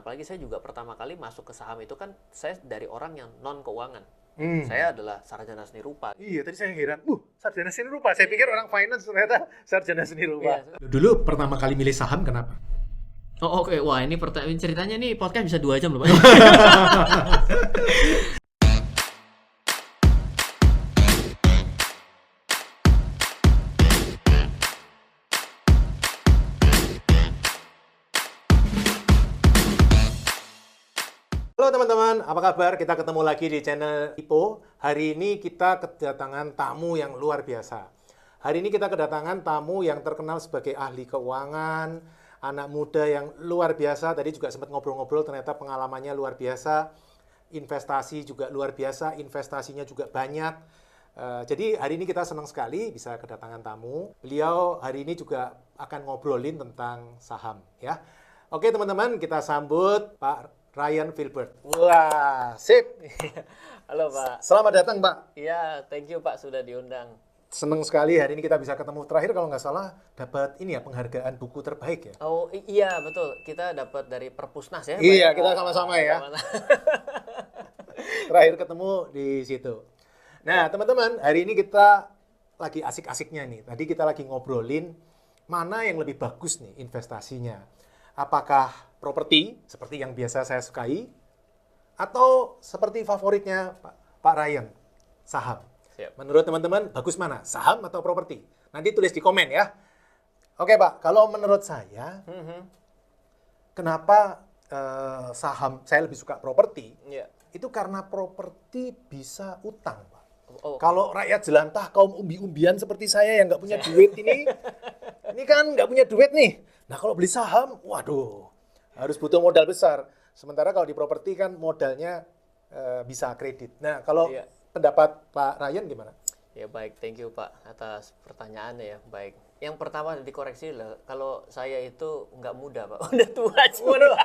apalagi saya juga pertama kali masuk ke saham itu kan saya dari orang yang non keuangan. Saya adalah sarjana seni rupa. Iya, tadi saya heran. Sarjana seni rupa. Saya pikir orang finance ternyata sarjana seni rupa. Iya. Dulu pertama kali milih saham kenapa? Oh oke, wah ini ceritanya nih podcast bisa 2 jam loh Pak. Halo teman-teman, apa kabar? Kita ketemu lagi di channel IPO. Hari ini kita kedatangan tamu yang luar biasa. Hari ini kita kedatangan tamu yang terkenal sebagai ahli keuangan, anak muda yang luar biasa. Tadi juga sempat ngobrol-ngobrol, ternyata pengalamannya luar biasa. Investasi juga luar biasa, investasinya juga banyak. Jadi hari ini kita senang sekali bisa kedatangan tamu. Beliau hari ini juga akan ngobrolin tentang saham, ya. Oke teman-teman, kita sambut Pak Ryan Filbert. Wah, sip. Halo Pak. Selamat datang, Pak. Iya, thank you Pak sudah diundang. Senang sekali hari ini kita bisa ketemu. Terakhir kalau nggak salah dapat ini ya, penghargaan buku terbaik ya. Oh iya betul, kita dapat dari Perpusnas ya. Iya, Pak? kita sama-sama ya. Terakhir ketemu di situ. Nah, teman-teman, hari ini kita lagi asik-asiknya nih. Tadi kita lagi ngobrolin mana yang lebih bagus nih investasinya. Apakah properti seperti yang biasa saya sukai atau seperti favoritnya Pak Ryan, saham. Siap. Menurut teman-teman bagus mana, saham atau properti? Nanti tulis di komen ya. Oke Pak, kalau menurut saya kenapa saham saya lebih suka properti? Iya. Itu karena properti bisa utang Pak. Oh, Kalau rakyat jelantah kaum umbi-umbian seperti saya yang nggak punya duit ini kan nggak punya duit nih. Nah kalau beli saham, waduh, harus butuh modal besar. Sementara kalau di properti kan modalnya bisa kredit. Nah kalau Iya. pendapat Pak Ryan gimana? Ya baik, thank you Pak atas pertanyaannya ya. Baik. Yang pertama dikoreksi lah, kalau saya itu nggak muda Pak, udah tua juga. Waduh.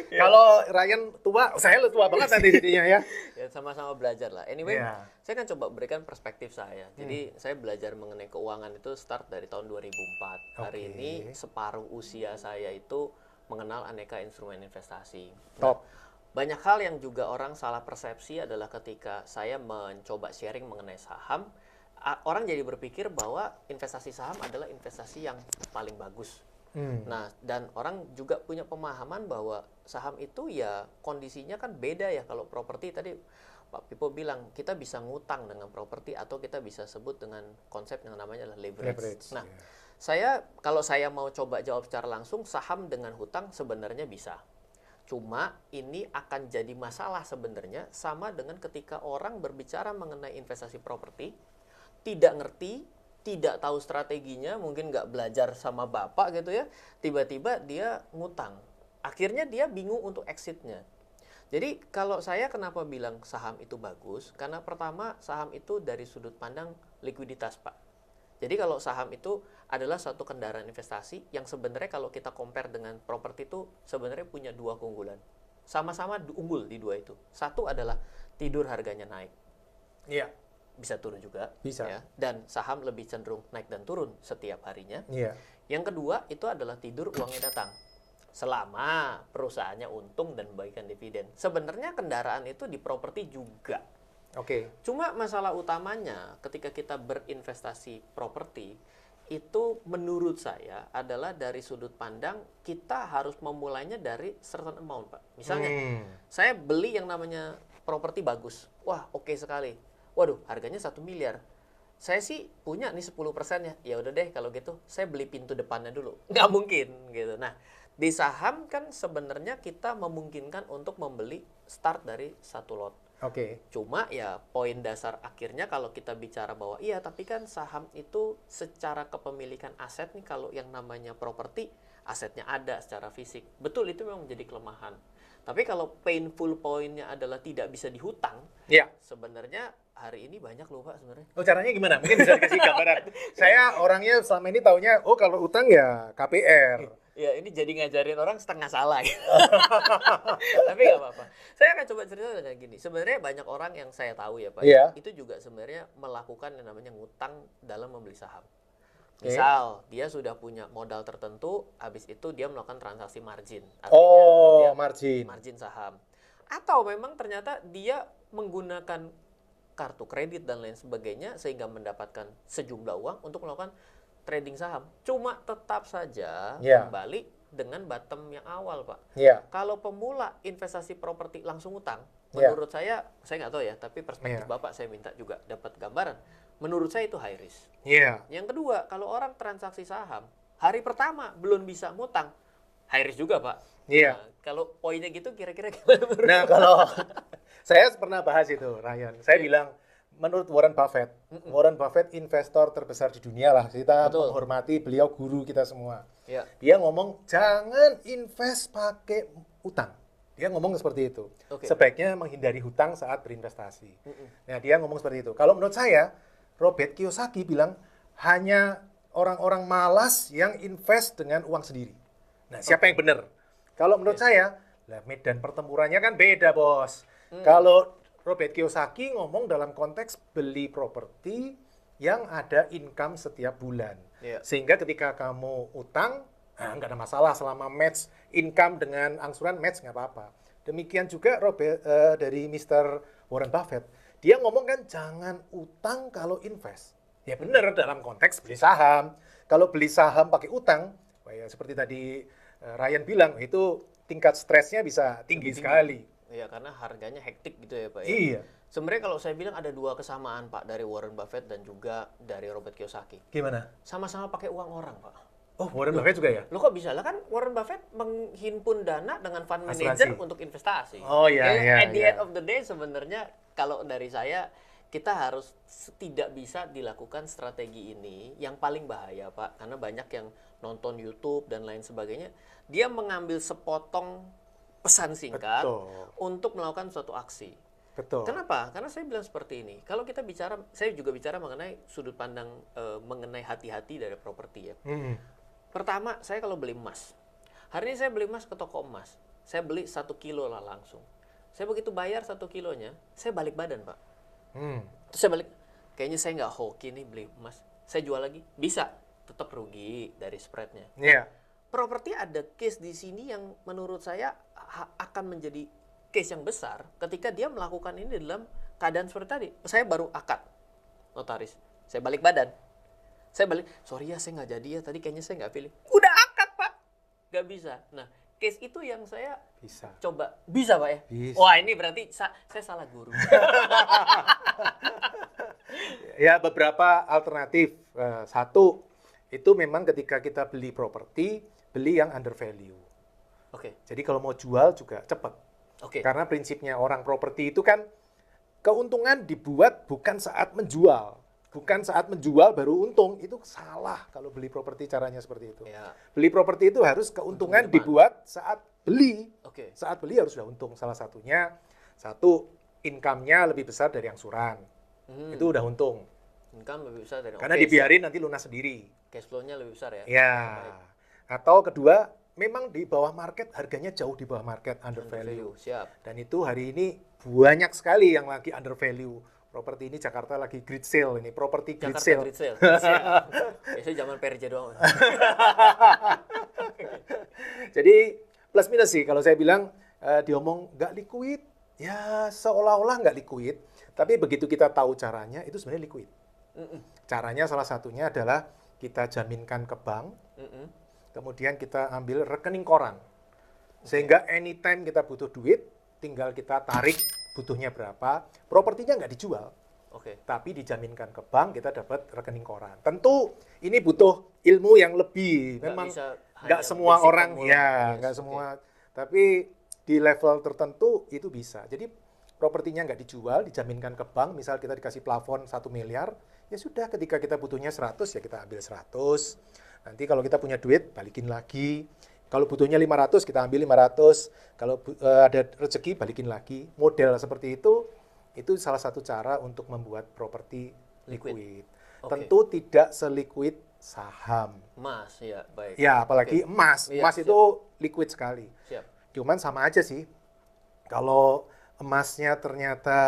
Kalau Ryan tua, saya tua banget nanti jadinya ya. Ya sama-sama belajar lah. Anyway, Iya. saya kan coba berikan perspektif saya. Jadi saya belajar mengenai keuangan itu start dari tahun 2004. Hari Oke. ini separuh usia saya itu mengenal aneka instrumen investasi. Top. Banyak hal yang juga orang salah persepsi adalah ketika saya mencoba sharing mengenai saham, orang jadi berpikir bahwa investasi saham adalah investasi yang paling bagus. Nah, dan orang juga punya pemahaman bahwa saham itu ya kondisinya kan beda ya. Kalau properti tadi Pak Pipo bilang kita bisa ngutang dengan properti atau kita bisa sebut dengan konsep yang namanya adalah leverage. Nah, kalau saya mau coba jawab secara langsung, saham dengan hutang sebenarnya bisa. Cuma ini akan jadi masalah sebenarnya sama dengan ketika orang berbicara mengenai investasi properti, tidak ngerti, tidak tahu strateginya, mungkin nggak belajar sama bapak gitu ya, tiba-tiba dia ngutang. Akhirnya dia bingung untuk exitnya. Jadi kalau saya kenapa bilang saham itu bagus, karena pertama saham itu dari sudut pandang likuiditas Pak. Jadi kalau saham itu adalah suatu kendaraan investasi yang sebenarnya kalau kita compare dengan properti itu sebenarnya punya dua keunggulan. Sama-sama unggul di dua itu. Satu adalah tidur harganya naik. Iya. Bisa turun juga. Bisa. Ya. Dan saham lebih cenderung naik dan turun setiap harinya. Iya. Yang kedua itu adalah tidur uangnya datang. Selama perusahaannya untung dan membagikan dividen. Sebenarnya kendaraan itu di properti juga. Oke. Cuma masalah utamanya ketika kita berinvestasi properti itu menurut saya adalah dari sudut pandang kita harus memulainya dari certain amount Pak. Misalnya saya beli yang namanya properti bagus. Wah oke sekali. Waduh harganya 1 miliar. Saya sih punya nih 10%-nya. Ya udah deh kalau gitu saya beli pintu depannya dulu. Nggak mungkin gitu. Nah di saham kan sebenarnya kita memungkinkan untuk membeli start dari satu lot. Oke. Cuma ya poin dasar akhirnya kalau kita bicara bahwa iya tapi kan saham itu secara kepemilikan aset nih kalau yang namanya properti asetnya ada secara fisik. Betul itu memang menjadi kelemahan. Tapi kalau painful poinnya adalah tidak bisa dihutang, Iya. sebenarnya hari ini banyak loh Pak sebenarnya. Oh caranya gimana? Mungkin bisa dikasih gambaran. Saya orangnya selama ini taunya, oh kalau utang ya KPR. Ya ini jadi ngajarin orang setengah salah gitu. Tapi nggak apa-apa. Saya akan coba cerita dengan gini. Sebenarnya banyak orang yang saya tahu ya Pak, Iya. itu juga sebenarnya melakukan yang namanya ngutang dalam membeli saham. Misal dia sudah punya modal tertentu, habis itu dia melakukan transaksi margin. Oh, Dia margin. margin saham. Atau memang ternyata dia menggunakan kartu kredit dan lain sebagainya sehingga mendapatkan sejumlah uang untuk melakukan trading saham. Cuma tetap saja Ya. kembali dengan bottom yang awal, Pak. Iya. Kalau pemula investasi properti langsung utang, Ya. menurut saya nggak tahu ya, tapi perspektif Ya. Bapak saya minta juga dapat gambaran. Menurut saya itu high risk. Iya. Yang kedua, kalau orang transaksi saham, hari pertama belum bisa ngutang, high risk juga, Pak. Iya. Nah, kalau poinnya gitu kira-kira gimana? Nah, kalau saya pernah bahas itu, Ryan. Saya bilang, menurut Warren Buffett, Warren Buffett investor terbesar di dunia lah. Kita Betul. menghormati beliau, guru kita semua. Ya. Dia ngomong, jangan invest pakai utang. Dia ngomong seperti itu. Oke. Sebaiknya menghindari hutang saat berinvestasi. Nah, dia ngomong seperti itu. Kalau menurut saya, Robert Kiyosaki bilang, hanya orang-orang malas yang invest dengan uang sendiri. Nah, siapa yang benar? Kalau menurut saya, lah medan pertempurannya kan beda, Bos. Kalau Robert Kiyosaki ngomong dalam konteks beli properti yang ada income setiap bulan. Iya. Sehingga ketika kamu utang, nggak ada masalah selama match income dengan angsuran match nggak apa-apa. Demikian juga dari Mr. Warren Buffett. Dia ngomong kan jangan utang kalau invest. Ya benar dalam konteks beli saham. Kalau beli saham pakai utang, ya seperti tadi Ryan bilang, itu tingkat stresnya bisa tinggi sekali. Iya, karena harganya hektik gitu ya, Pak. Ya? Iya. Sebenarnya kalau saya bilang ada dua kesamaan, Pak, dari Warren Buffett dan juga dari Robert Kiyosaki. Gimana? Sama-sama pakai uang orang, Pak. Oh, Warren Buffett juga ya? Lo kok bisa? Lah kan Warren Buffett menghimpun dana dengan fund Asuransi. manager untuk investasi. Oh, iya, Jadi, iya, at the iya. end of the day sebenarnya kalau dari saya, kita harus tidak bisa dilakukan strategi ini yang paling bahaya, Pak. Karena banyak yang nonton YouTube dan lain sebagainya, dia mengambil sepotong pesan singkat Betul. untuk melakukan suatu aksi. Betul. Kenapa? Karena saya bilang seperti ini. Kalau kita bicara, saya juga bicara mengenai sudut pandang mengenai hati-hati dari properti ya. Pertama, saya kalau beli emas. Hari ini saya beli emas ke toko emas. Saya beli 1 kilo lah langsung. Saya begitu bayar 1 kilonya, saya balik badan, Pak. Terus saya balik, kayaknya saya nggak hoki nih beli emas. Saya jual lagi, bisa. Tetap rugi dari spreadnya. Iya. Properti ada case di sini yang menurut saya akan menjadi case yang besar ketika dia melakukan ini dalam keadaan seperti tadi. Saya baru akad notaris, saya balik badan, saya balik, sorry ya saya nggak jadi ya, tadi kayaknya saya nggak pilih. Udah akad, Pak, nggak bisa. Nah, case itu yang saya Bisa. coba, bisa, Pak ya? Bisa. Wah, ini berarti saya salah guru. Ya, beberapa alternatif. Satu, itu memang ketika kita beli properti, beli yang under value. Oke, Jadi kalau mau jual juga cepat. oke. Karena prinsipnya orang properti itu kan keuntungan dibuat bukan saat menjual. Bukan saat menjual baru untung. Itu salah kalau beli properti caranya seperti itu. Ya, Beli properti itu harus keuntungan Untung di depan. dibuat saat beli. oke. Saat beli harus sudah untung. Salah satunya, satu, income-nya lebih besar dari angsuran. Itu udah untung. Income lebih besar dari Karena oke, dibiarin nanti lunas sendiri. cash flow-nya lebih besar ya. Ya. Atau kedua, memang di bawah market, harganya jauh di bawah market, under value. Siap. Dan itu hari ini banyak sekali yang lagi under value. Properti ini Jakarta lagi grid sale ini, properti grid Jakarta sale. Grid Sale. Siap. Biasanya zaman PRJ doang. Jadi plus minus sih kalau saya bilang diomong nggak liquid, ya seolah-olah nggak liquid. Tapi begitu kita tahu caranya, itu sebenarnya liquid. Caranya salah satunya adalah kita jaminkan ke bank, kemudian kita ambil rekening koran. Sehingga anytime kita butuh duit, tinggal kita tarik butuhnya berapa, propertinya nggak dijual. Oke. Tapi dijaminkan ke bank, kita dapat rekening koran. Tentu ini butuh ilmu yang lebih. Nggak Memang bisa nggak hanya semua basic orang, pemula. ya Yes, nggak oke. semua. Tapi di level tertentu itu bisa. Jadi propertinya nggak dijual, dijaminkan ke bank. Misal kita dikasih plafon 1 miliar, ya sudah ketika kita butuhnya 100, ya kita ambil 100. Nanti kalau kita punya duit, balikin lagi. Kalau butuhnya 500, kita ambil 500. Kalau ada rezeki, balikin lagi. Model seperti itu salah satu cara untuk membuat properti liquid. Oke. Tentu tidak seliquid saham. Emas, ya, baik. Ya, apalagi Oke. emas. Iya, Emas siap. itu liquid sekali. Siap. Cuman sama aja sih. Kalau emasnya ternyata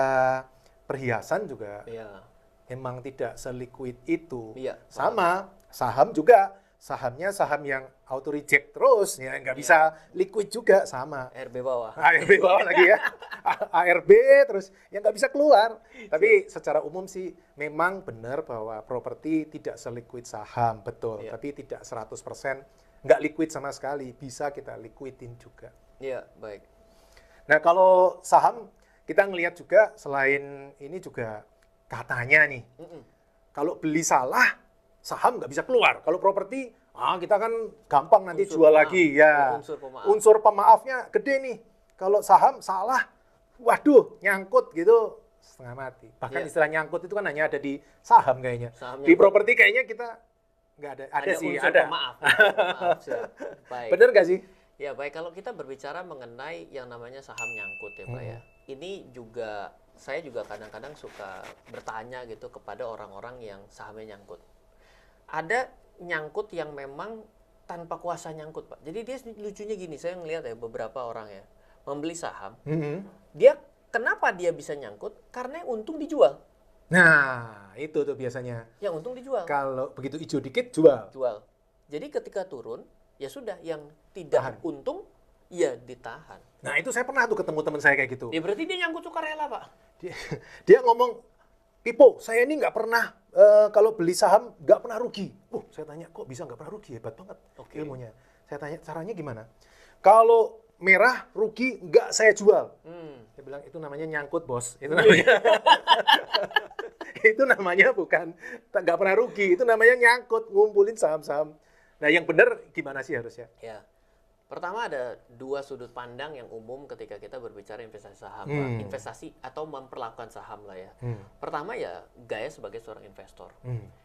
perhiasan juga Iya. memang tidak seliquid itu. Iya, Sama Saham juga, sahamnya saham yang auto reject terus, ya nggak bisa liquid juga, sama. RB bawah. ARB bawah lagi ya. ARB terus yang nggak bisa keluar. Tapi secara umum sih memang benar bahwa properti tidak seliquid saham, betul. Iya. Tapi tidak 100% nggak liquid sama sekali, bisa kita liquidin juga. Iya, baik. Nah, kalau saham kita ngelihat juga selain ini juga katanya nih, kalau beli salah saham nggak bisa keluar. Kalau properti, kita kan gampang nanti Unsur jual pemaaf. lagi ya. Unsur pemaaf. Unsur pemaafnya gede nih. Kalau saham salah, waduh, nyangkut gitu setengah mati. Bahkan Iya. istilah nyangkut itu kan hanya ada di saham kayaknya. Saham Di nyangkut. properti kayaknya kita nggak ada. Ada sih, unsur ada. pemaaf. Maaf, siap. Baik. Bener nggak sih? Ya, baik. Kalau kita berbicara mengenai yang namanya saham nyangkut ya, Pak ya. Ini juga saya juga kadang-kadang suka bertanya gitu kepada orang-orang yang sahamnya nyangkut. Ada nyangkut yang memang tanpa kuasa nyangkut, Pak. Jadi dia lucunya gini, saya ngelihat ya beberapa orang ya membeli saham, dia kenapa dia bisa nyangkut? Karena yang untung dijual. Nah, itu tuh biasanya. Yang untung dijual. Kalau begitu hijau dikit, jual. Jual. Jadi ketika turun, ya sudah, yang tidak Tahan. untung ya ditahan. Nah, itu saya pernah tuh ketemu teman saya kayak gitu. Ya berarti dia nyangkut sukarela, Pak. Dia, dia ngomong, Pipo, saya ini nggak pernah, kalau beli saham nggak pernah rugi. Saya tanya, kok bisa nggak pernah rugi? Hebat banget ilmunya. Saya tanya, caranya gimana? Kalau merah rugi, nggak saya jual. Dia bilang, itu namanya nyangkut, bos. Itu namanya, itu namanya bukan, nggak pernah rugi. Itu namanya nyangkut, ngumpulin saham-saham. Nah, yang benar gimana sih harusnya? Ya. Pertama ada dua sudut pandang yang umum ketika kita berbicara investasi saham, Pak. Investasi atau memperlakukan saham lah ya. Pertama ya gaya sebagai seorang investor.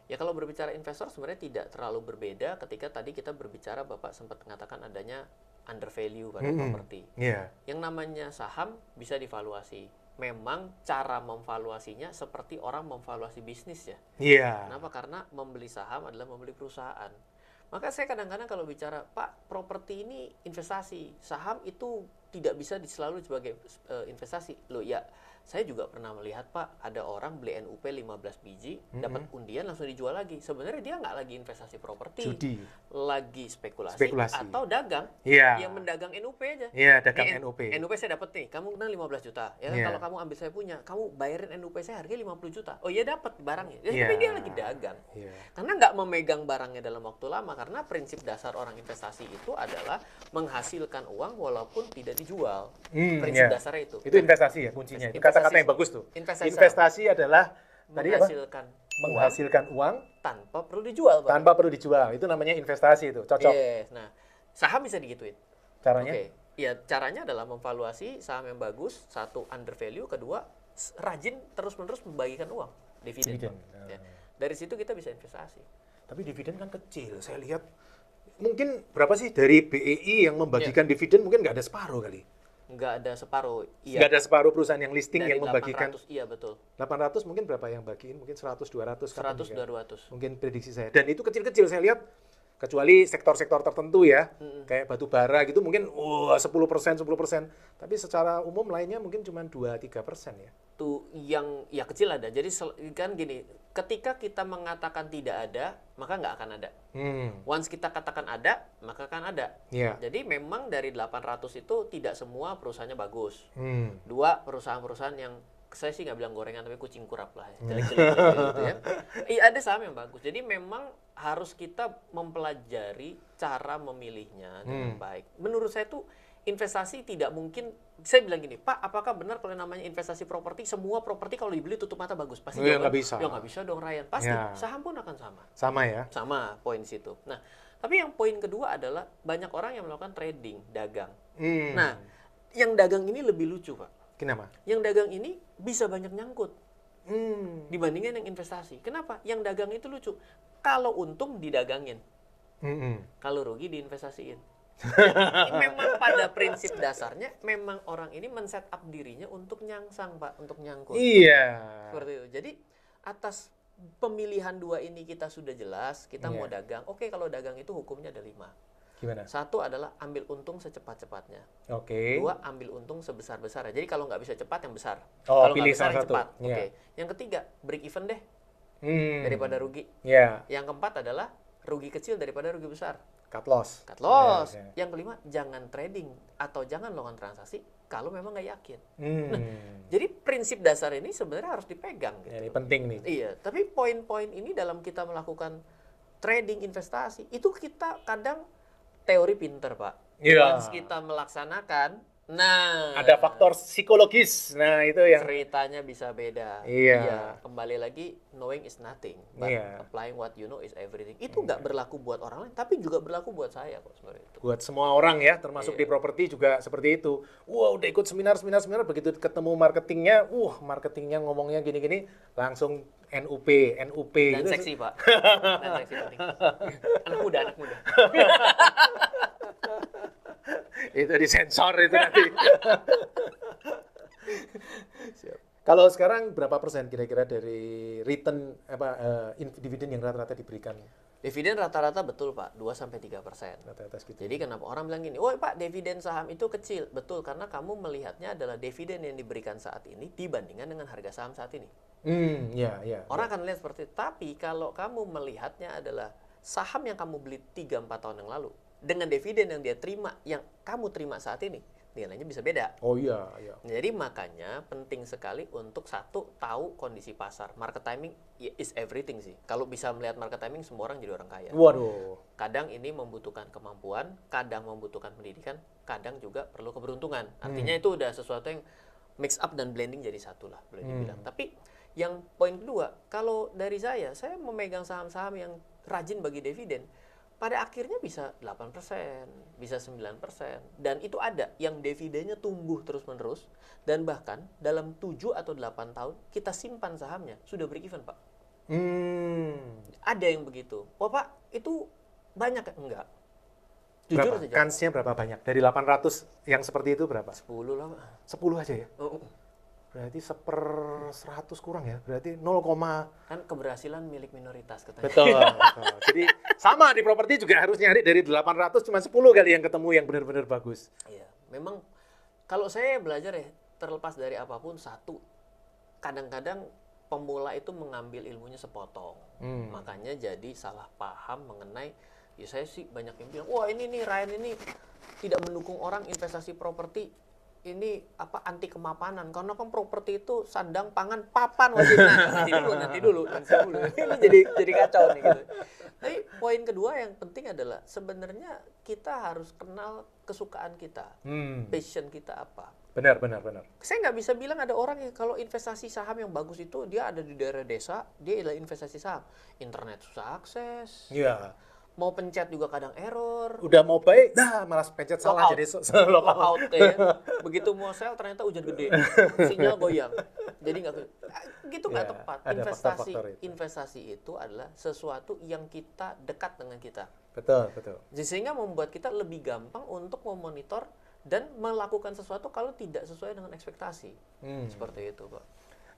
Ya kalau berbicara investor sebenarnya tidak terlalu berbeda ketika tadi kita berbicara Bapak sempat mengatakan adanya undervalue pada properti. Yeah. Yang namanya saham bisa divaluasi. Memang cara memvaluasinya seperti orang memvaluasi bisnis ya. Iya. Kenapa? Karena membeli saham adalah membeli perusahaan. Maka saya kadang-kadang kalau bicara, Pak, properti ini investasi, saham itu tidak bisa selalu sebagai investasi. Loh ya, saya juga pernah melihat, Pak, ada orang beli NUP 15 biji, dapat undian langsung dijual lagi. Sebenarnya dia nggak lagi investasi properti, Judi. lagi spekulasi. Atau Spekulasi. dagang, Iya. yang mendagang NUP aja. Iya, dagang Nih, NUP. NUP saya dapat nih, kamu kena 15 juta. Ya kan, Iya. kalau kamu ambil saya punya, kamu bayarin NUP saya harganya 50 juta. Oh iya dapat barangnya. Ya, Iya. tapi dia lagi dagang. Iya. Karena nggak memegang barangnya dalam waktu lama, karena prinsip dasar orang investasi itu adalah menghasilkan uang walaupun tidak dijual. Prinsip Iya. dasarnya itu. Itu investasi ya kuncinya. Itu Investasi. kata-kata yang bagus tuh. Investasi adalah tadi apa? menghasilkan Uang tanpa perlu dijual, Pak. tanpa perlu dijual. Itu namanya investasi itu. Cocok. Yes. Nah, saham bisa digituin. Caranya? Oke. Ya, caranya adalah memvaluasi saham yang bagus, satu under value, kedua rajin terus-menerus membagikan uang, dividen. Dividen. Pak. Ya. Dari situ kita bisa investasi. Tapi dividen kan kecil. Saya lihat mungkin berapa sih dari BEI yang membagikan dividen mungkin nggak ada separuh kali. Nggak ada separuh. Iya. Nggak ada separuh perusahaan yang listing Dari yang membagikan. 800, iya betul. 800 mungkin berapa yang bagiin? Mungkin 100, 200. 100, 200. Mungkin prediksi saya. Dan itu kecil-kecil saya lihat. Kecuali sektor-sektor tertentu ya. Kayak batu bara gitu mungkin 10%, 10%. Tapi secara umum lainnya mungkin cuma 2-3% ya. Tuh yang ya kecil ada. Jadi kan gini, ketika kita mengatakan tidak ada, maka nggak akan ada. Once kita katakan ada, maka akan ada. Iya. Jadi memang dari 800 itu tidak semua perusahaannya bagus. Hmm. Dua perusahaan-perusahaan yang saya sih nggak bilang gorengan tapi kucing kurap lah, jelek-jelek gitu ya. Iya ada saham yang bagus. Jadi memang harus kita mempelajari cara memilihnya dengan baik. Menurut saya tuh investasi tidak mungkin. Saya bilang gini, Pak, apakah benar kalau namanya investasi properti, semua properti kalau dibeli tutup mata bagus? Pasti Ya, jawaban, nggak bisa. Ya nggak bisa dong, Ryan. Pasti Ya. saham pun akan sama. Sama ya. Sama poin situ. Nah, tapi yang poin kedua adalah banyak orang yang melakukan trading, dagang. Nah, yang dagang ini lebih lucu, Pak. Kenapa? Yang dagang ini bisa banyak nyangkut dibandingkan yang investasi. Kenapa? Yang dagang itu lucu. Kalau untung didagangin, kalau rugi diinvestasiin. Jadi, memang pada prinsip dasarnya, memang orang ini men-set up dirinya untuk nyangsang, Pak, untuk nyangkut. Iya. Seperti itu. Jadi atas pemilihan dua ini kita sudah jelas, kita mau dagang. Oke, kalau dagang itu hukumnya ada 5. Gimana? Satu adalah ambil untung secepat-cepatnya. Oke. Dua, ambil untung sebesar-besarnya. Jadi kalau nggak bisa cepat, yang besar. Oh, Kalau nggak pilih besar, salah yang satu. cepat. Iya. Oke. Yang ketiga, break even deh. Daripada rugi. Iya. Yang keempat adalah rugi kecil daripada rugi besar. Cut loss. Cut loss. Ya, ya. Yang kelima, jangan trading atau jangan melakukan transaksi kalau memang nggak yakin. Jadi prinsip dasar ini sebenarnya harus dipegang. Gitu. Ya, ini penting nih. Iya, tapi poin-poin ini dalam kita melakukan trading investasi itu kita kadang teori pinter, Pak. Iya. Once kita melaksanakan, nah Ada faktor psikologis. Nah, itu yang ceritanya bisa beda. Iya. Kembali lagi, knowing is nothing, but Iya. applying what you know is everything. Itu nggak berlaku buat orang lain, tapi juga berlaku buat saya kok sebenarnya itu. buat semua orang ya, termasuk Iya. di properti juga seperti itu. Wah, udah ikut seminar, begitu ketemu marketingnya, marketingnya ngomongnya gini-gini, langsung NUP Dan gitu. seksi, Pak. Dan seksi penting. Anak muda. Itu disensor itu nanti. Siap. Kalau sekarang berapa persen kira-kira dari return dividen yang rata-rata diberikan? Dividen rata-rata betul, Pak, 2-3%. Rata-rata segitu. Jadi kenapa orang bilang gini, "Oh, Pak, dividen saham itu kecil." Betul, karena kamu melihatnya adalah dividen yang diberikan saat ini dibandingkan dengan harga saham saat ini. Ya. Orang akan lihat seperti itu. Tapi kalau kamu melihatnya adalah saham yang kamu beli 3-4 tahun yang lalu dengan dividen yang dia terima, yang kamu terima saat ini, nilainya bisa beda. Oh iya. Jadi makanya penting sekali untuk satu, tahu kondisi pasar. Market timing is everything sih. Kalau bisa melihat market timing, semua orang jadi orang kaya. Waduh. Kadang ini membutuhkan kemampuan, kadang membutuhkan pendidikan, kadang juga perlu keberuntungan. Artinya itu udah sesuatu yang mix up dan blending jadi satu lah, boleh dibilang. Tapi yang poin kedua, kalau dari saya memegang saham-saham yang rajin bagi dividen, pada akhirnya bisa 8%, bisa 9%. Dan itu ada yang dividennya tumbuh terus-menerus, dan bahkan dalam 7 atau 8 tahun kita simpan sahamnya, sudah break even, Pak. Ada yang begitu. Oh, Pak, itu banyak? Enggak. Jujur Berapa? saja. Kansnya berapa banyak? Dari 800 yang seperti itu berapa? 10 lah, Pak. 10 aja ya? Oh, Berarti 1/100 kurang ya? Berarti 0, kan keberhasilan milik minoritas katanya. betul. Jadi sama di properti juga harus nyari dari 800 cuma 10 kali yang ketemu yang benar-benar bagus. Iya, memang kalau saya belajar ya, terlepas dari apapun, satu, kadang-kadang pemula itu mengambil ilmunya sepotong. Makanya jadi salah paham mengenai, ya saya sih banyak yang bilang, wah ini nih Ryan ini tidak mendukung orang investasi properti. Ini anti kemapanan, karena kan properti itu sandang pangan papan wajibnya. Nanti dulu. Ini jadi kacau nih gitu. Tapi poin kedua yang penting adalah sebenarnya kita harus kenal kesukaan kita, passion kita apa. Benar. Saya nggak bisa bilang ada orang yang kalau investasi saham yang bagus itu dia ada di daerah desa, dia adalah investasi saham. Internet susah akses. Iya. Mau pencet juga kadang error. Udah mau baik, malah pencet salah Lockout. jadi Lockout kayaknya. Begitu mau sell ternyata hujan gede, sinyal goyang. Jadi gitu nggak Ya, tepat. ada faktor-faktor itu. Investasi itu adalah sesuatu yang kita dekat dengan kita. Betul. Sehingga membuat kita lebih gampang untuk memonitor dan melakukan sesuatu kalau tidak sesuai dengan ekspektasi. Seperti itu, Pak.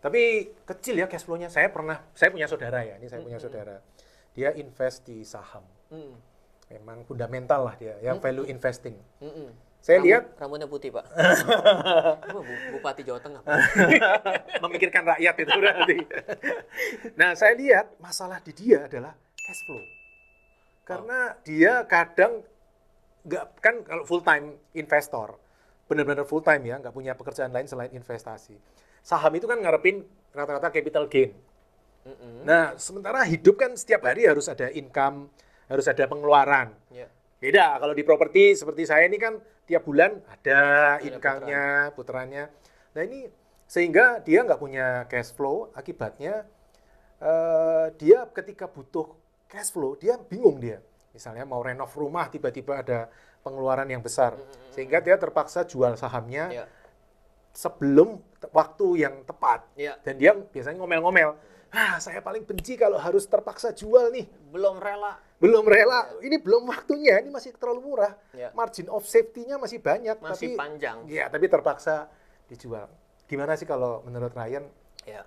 Tapi kecil ya cash flow-nya. Saya punya saudara ya, ini saya punya saudara. Dia invest di saham. Memang fundamental lah dia, yang value investing. Saya lihat rambutnya putih, Pak. Bupati Jawa Tengah, Pak. memikirkan rakyat itu berarti. Nah, saya lihat masalah di dia adalah cash flow. Karena dia kadang nggak, kan kalau full time investor, benar-benar full time ya, nggak punya pekerjaan lain selain investasi. Saham itu kan ngarepin rata-rata capital gain. Nah, sementara hidup kan setiap hari harus ada income, harus ada pengeluaran. Ya. Beda kalau di properti seperti saya ini kan tiap bulan ada income-nya, putarannya. Nah ini sehingga dia nggak punya cash flow, akibatnya dia ketika butuh cash flow, dia bingung dia. Misalnya mau renov rumah, tiba-tiba ada pengeluaran yang besar. Sehingga dia terpaksa jual sahamnya sebelum waktu yang tepat. Dan dia biasanya ngomel-ngomel, saya paling benci kalau harus terpaksa jual nih. Belum rela. Ini belum waktunya, ini masih terlalu murah. Margin of safety-nya masih banyak. Masih panjang. Ya, tapi terpaksa dijual. Gimana sih kalau menurut Ryan? Ya.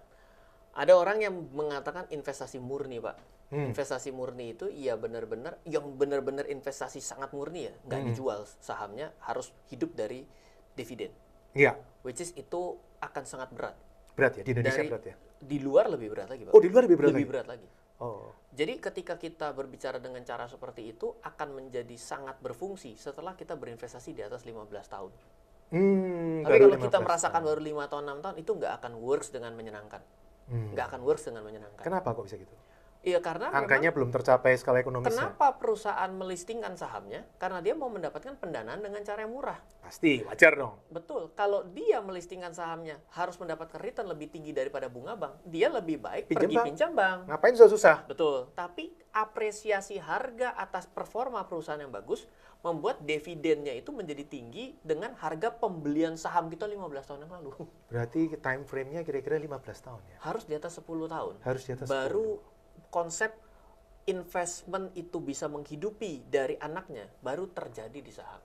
Ada orang yang mengatakan investasi murni, Pak. Investasi murni itu benar-benar investasi sangat murni ya. Nggak dijual sahamnya, harus hidup dari dividen. Iya. Which is itu akan sangat berat. Berat ya, di Indonesia berat ya? Di luar lebih berat lagi, Pak. Oh, di luar lebih berat lagi? Lebih berat lagi. Oh. Jadi ketika kita berbicara dengan cara seperti itu akan menjadi sangat berfungsi setelah kita berinvestasi di atas 15 tahun. Tapi Baru kalau kita 15 merasakan tahun. baru 5 tahun, 6 tahun, itu nggak akan works dengan menyenangkan. Nggak akan works dengan menyenangkan. Kenapa kok bisa gitu? Iya, karena Angkanya belum tercapai skala ekonomisnya. kenapa perusahaan melistingkan sahamnya? Karena dia mau mendapatkan pendanaan dengan cara yang murah. Pasti, wajar dong. Betul. Kalau dia melistingkan sahamnya harus mendapatkan return lebih tinggi daripada bunga bank, dia lebih baik pergi pinjam bank. Ngapain susah-susah? Betul. Tapi apresiasi harga atas performa perusahaan yang bagus membuat dividennya itu menjadi tinggi dengan harga pembelian saham kita 15 tahun yang lalu. Berarti time frame-nya kira-kira 15 tahun ya? Harus di atas 10 tahun. Harus di atas Baru konsep investment itu bisa menghidupi dari anaknya baru terjadi di saham.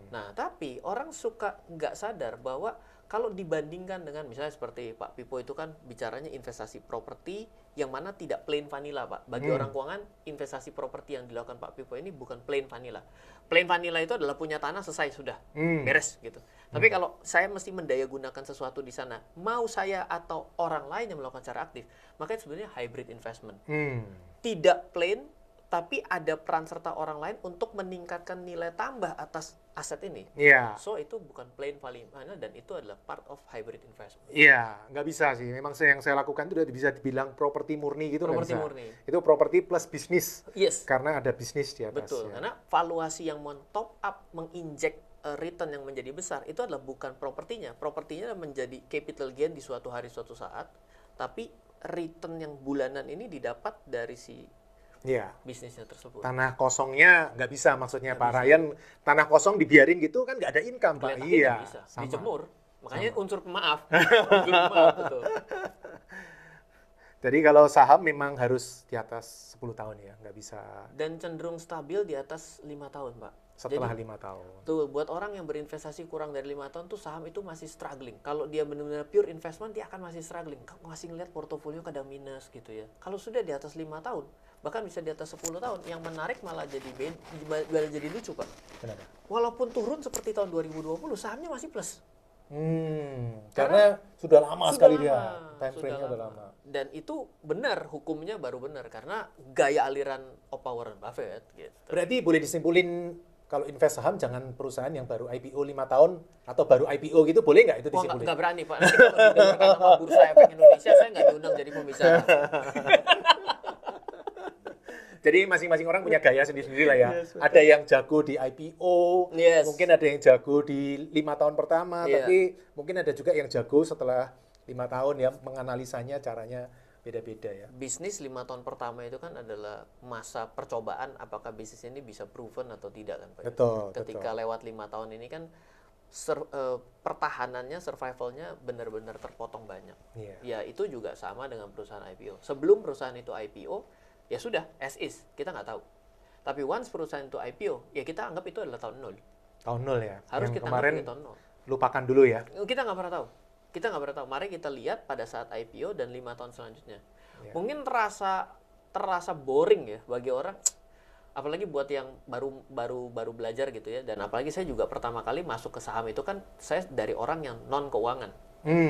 Nah, tapi orang suka nggak sadar bahwa kalau dibandingkan dengan misalnya seperti Pak Pipo itu kan bicaranya investasi properti yang mana tidak plain vanilla, Pak. Bagi orang keuangan, investasi properti yang dilakukan Pak Pipo ini bukan plain vanilla. Plain vanilla itu adalah punya tanah selesai sudah, beres gitu. Tapi kalau saya mesti mendaya gunakan sesuatu di sana, mau saya atau orang lain yang melakukan secara aktif, makanya sebenarnya hybrid investment. Tidak plain, tapi ada peran serta orang lain untuk meningkatkan nilai tambah atas aset ini. Iya. So itu bukan plain vanilla dan itu adalah part of hybrid investment. Iya, nggak bisa sih. Memang yang saya lakukan itu udah bisa dibilang properti murni gitu. Properti nggak bisa. murni. Itu properti plus bisnis. Yes. Karena ada bisnis di atas. Betul, ya. karena valuasi yang men-top up, menginjek return yang menjadi besar, itu adalah bukan propertinya. Propertinya menjadi capital gain di suatu hari, suatu saat. Tapi return yang bulanan ini didapat dari si Iya. bisnisnya tersebut. Tanah kosongnya nggak bisa maksudnya Pak Ryan. Tanah kosong dibiarin gitu kan nggak ada income Pak. Kelihatan Iya. tidak bisa. Sama. Dijemur. Makanya unsur pemaaf. Unsur pemaaf, betul. Jadi kalau saham memang harus di atas 10 tahun ya, nggak bisa Dan cenderung stabil di atas 5 tahun, Pak. setelah Jadi, 5 tahun. tuh, buat orang yang berinvestasi kurang dari 5 tahun tuh saham itu masih struggling. Kalau dia benar-benar pure investment, dia akan masih struggling. Masih ngeliat portofolio kadang minus gitu ya. Kalau sudah di atas 5 tahun, bahkan bisa di atas 10 tahun, yang menarik malah jadi lucu, Pak. Kenapa? Walaupun turun seperti tahun 2020, sahamnya masih plus. Karena sudah lama sekali dia. lama, Time frame-nya udah lama. Dan itu benar, hukumnya baru benar. Karena gaya aliran Opa Warren Buffett gitu. Berarti boleh disimpulin kalau invest saham jangan perusahaan yang baru IPO 5 tahun atau baru IPO gitu, boleh nggak itu Wah, disimpulin? nggak berani, Pak. Nanti kalau didengarkan sama Bursa Efek Indonesia, saya nggak diundang jadi pembicara. Jadi masing-masing orang punya gaya sendiri-sendiri lah ya. Ada yang jago di IPO, Yes. mungkin ada yang jago di 5 tahun pertama, Iya. tapi mungkin ada juga yang jago setelah 5 tahun ya, menganalisanya caranya beda-beda ya. Bisnis 5 tahun pertama itu kan adalah masa percobaan apakah bisnis ini bisa proven atau tidak kan, Pak. Betul, Ketika lewat 5 tahun ini kan pertahanannya, survivalnya benar-benar terpotong banyak. Iya. Ya itu juga sama dengan perusahaan IPO. Sebelum perusahaan itu IPO, ya sudah as is, kita nggak tahu. Tapi once perusahaan itu IPO, ya kita anggap itu adalah tahun 0. Tahun 0 ya. Harus Yang kita kemarin anggap itu tahun 0. lupakan dulu ya. Kita nggak pernah tahu. Kita nggak pernah tahu. Mari kita lihat pada saat IPO dan 5 tahun selanjutnya. Ya. Mungkin terasa boring ya bagi orang, apalagi buat yang baru belajar gitu ya. Dan apalagi saya juga pertama kali masuk ke saham itu kan saya dari orang yang non keuangan.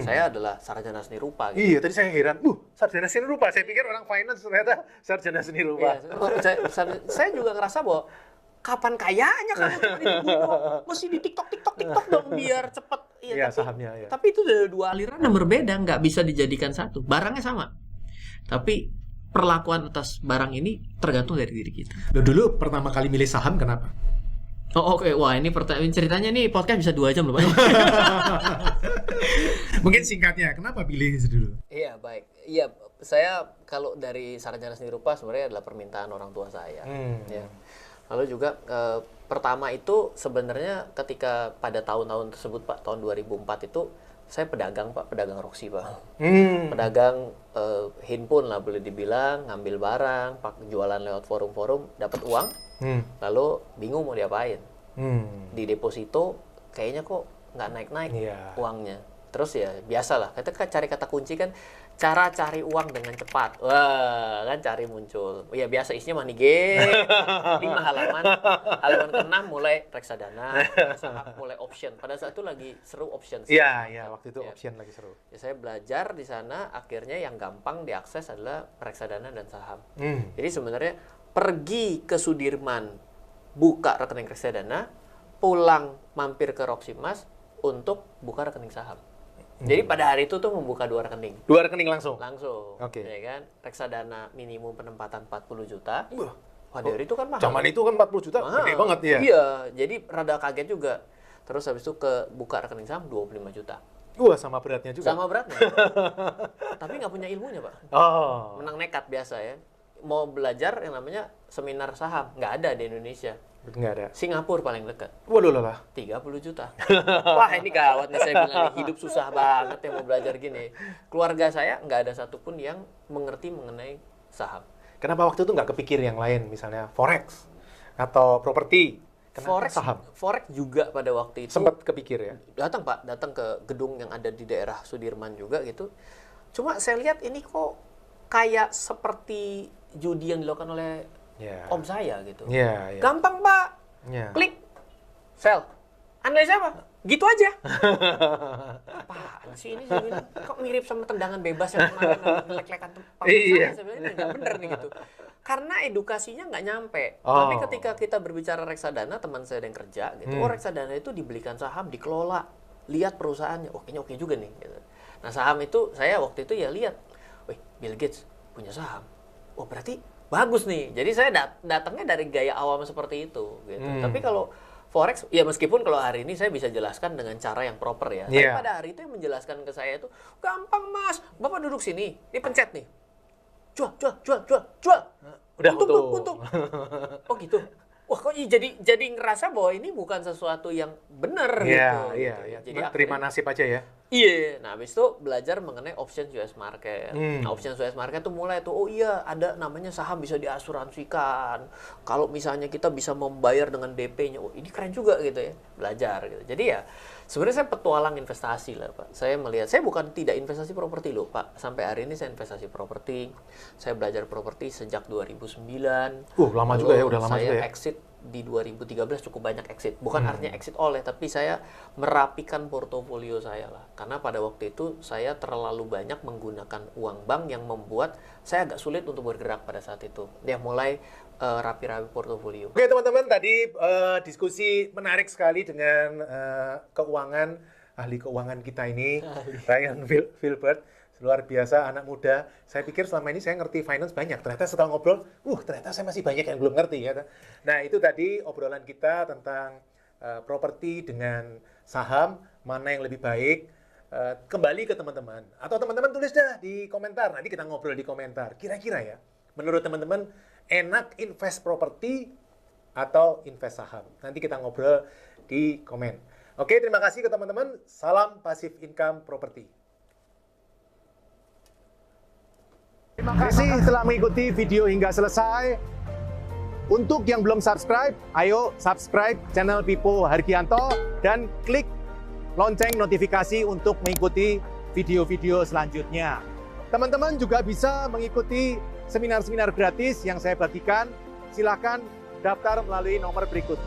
Saya adalah sarjana seni rupa. Gitu. Iya, tadi saya heran. Sarjana seni rupa. Saya pikir orang finance ternyata sarjana seni rupa. Iya, saya juga ngerasa bahwa kapan kayanya kamu di gunung? Mesti di TikTok dong biar cepet. Iya, sahamnya. Ya. Tapi itu ada dua aliran yang berbeda, nggak bisa dijadikan satu. Barangnya sama, tapi perlakuan atas barang ini tergantung dari diri kita. Lo dulu pertama kali milih saham kenapa? Oh oke. Wah ini ceritanya nih podcast bisa 2 jam loh Pak. Mungkin singkatnya, kenapa pilih itu dulu? Iya baik. Iya saya kalau dari sarjana seni rupa sebenarnya adalah permintaan orang tua saya. Ya. Lalu juga pertama itu sebenarnya ketika pada tahun-tahun tersebut Pak, tahun 2004 itu saya pedagang Pak, pedagang Roxy Pak. Pedagang handphone lah boleh dibilang, ngambil barang, jualan lewat forum-forum, dapat uang, lalu bingung mau diapain. Di deposito kayaknya kok nggak naik-naik uangnya. Terus ya biasalah, kita kan cari kata kunci kan, cara cari uang dengan cepat. Wah, kan cari muncul. Ya biasa isinya money game. 5 halaman. Halaman ke-6 mulai reksadana, saham, mulai option. Pada saat itu lagi seru option. Iya, waktu itu Ya. option lagi seru. Ya, saya belajar di sana, akhirnya yang gampang diakses adalah reksadana dan saham. Jadi sebenarnya pergi ke Sudirman, buka rekening reksadana, pulang mampir ke Roximas untuk buka rekening saham. Jadi pada hari itu tuh membuka 2 rekening. 2 rekening langsung? Langsung. Oke. Ya kan? Reksadana minimum penempatan 40 juta. Wah, Pada hari itu kan mahal. zaman itu kan 40 juta, Mahal. gede banget ya? Iya, jadi rada kaget juga. Terus habis itu ke buka rekening saham 25 juta. Wah, sama beratnya juga. Sama beratnya. Tapi nggak punya ilmunya, Pak. Oh. Menang nekat biasa ya. Mau belajar yang namanya seminar saham. Nggak ada di Indonesia. Nggak ada. Singapura paling dekat. Waduh lah. 30 juta. Wah, ini gawat nih, saya bilang nih, hidup susah banget yang mau belajar gini. Keluarga saya nggak ada satupun yang mengerti mengenai saham. Kenapa waktu itu nggak kepikir yang lain, misalnya forex atau properti? Kenapa saham? Forex juga pada waktu itu. Sempat kepikir ya? Datang Pak, datang ke gedung yang ada di daerah Sudirman juga gitu. Cuma saya lihat ini kok kayak seperti judi yang dilakukan oleh Ya. om saya gitu. Iya, iya. Gampang Pak, Ya. klik, sell. Analisa apa? Gitu aja. Apaan sih ini, saya bilang, kok mirip sama tendangan bebas yang kemarin lek-lekan tempat. Iya. Saya bilang ini nggak bener nih gitu. Karena edukasinya nggak nyampe. Oh. Tapi ketika kita berbicara reksadana, teman saya yang kerja gitu, oh reksadana itu dibelikan saham, dikelola, lihat perusahaannya, oh kayaknya oke juga nih. Gitu. Nah saham itu saya waktu itu ya lihat, wih Bill Gates punya saham, oh berarti bagus nih. Jadi saya datangnya dari gaya awam seperti itu. Gitu. Tapi kalau forex, ya meskipun kalau hari ini saya bisa jelaskan dengan cara yang proper ya. Tapi Yeah. pada hari itu yang menjelaskan ke saya itu, gampang mas, bapak duduk sini, ini pencet nih. Jual. Udah untung. Oh gitu. Wah kok jadi ngerasa bahwa ini bukan sesuatu yang benar Iya, gitu. iya, gitu. iya. Jadi Terima akhirnya- nasib aja ya. Iya, nah habis itu belajar mengenai option US market. Nah, option US market tuh mulai tuh, oh iya ada namanya saham bisa diasuransikan. Kalau misalnya kita bisa membayar dengan DP-nya, oh ini keren juga gitu ya, belajar gitu. Jadi ya sebenarnya saya petualang investasi lah Pak. Saya melihat, saya bukan tidak investasi properti loh Pak. Sampai hari ini saya investasi properti. Saya belajar properti sejak 2009. Lama juga ya, udah lama saya juga ya. exit di 2013 cukup banyak exit. Bukan artinya exit oleh, tapi saya merapikan portofolio saya lah. Karena pada waktu itu saya terlalu banyak menggunakan uang bank yang membuat saya agak sulit untuk bergerak pada saat itu. Dia mulai rapi-rapi portofolio. Oke teman-teman, tadi diskusi menarik sekali dengan ahli keuangan kita ini, Ryan Filbert. Luar biasa, anak muda. Saya pikir selama ini saya ngerti finance banyak. Ternyata setelah ngobrol, ternyata saya masih banyak yang belum ngerti ya. Nah itu tadi obrolan kita tentang properti dengan saham, mana yang lebih baik. Kembali ke teman-teman. Atau teman-teman tulis dah di komentar. Nanti kita ngobrol di komentar. Kira-kira ya, menurut teman-teman enak invest properti atau invest saham? Nanti kita ngobrol di komen. Oke, terima kasih ke teman-teman. Salam Passive Income Property. Terima kasih telah mengikuti video hingga selesai. Untuk yang belum subscribe, ayo subscribe channel Pipo Hargianto dan klik lonceng notifikasi untuk mengikuti video-video selanjutnya. Teman-teman juga bisa mengikuti seminar-seminar gratis yang saya bagikan. Silakan daftar melalui nomor berikut.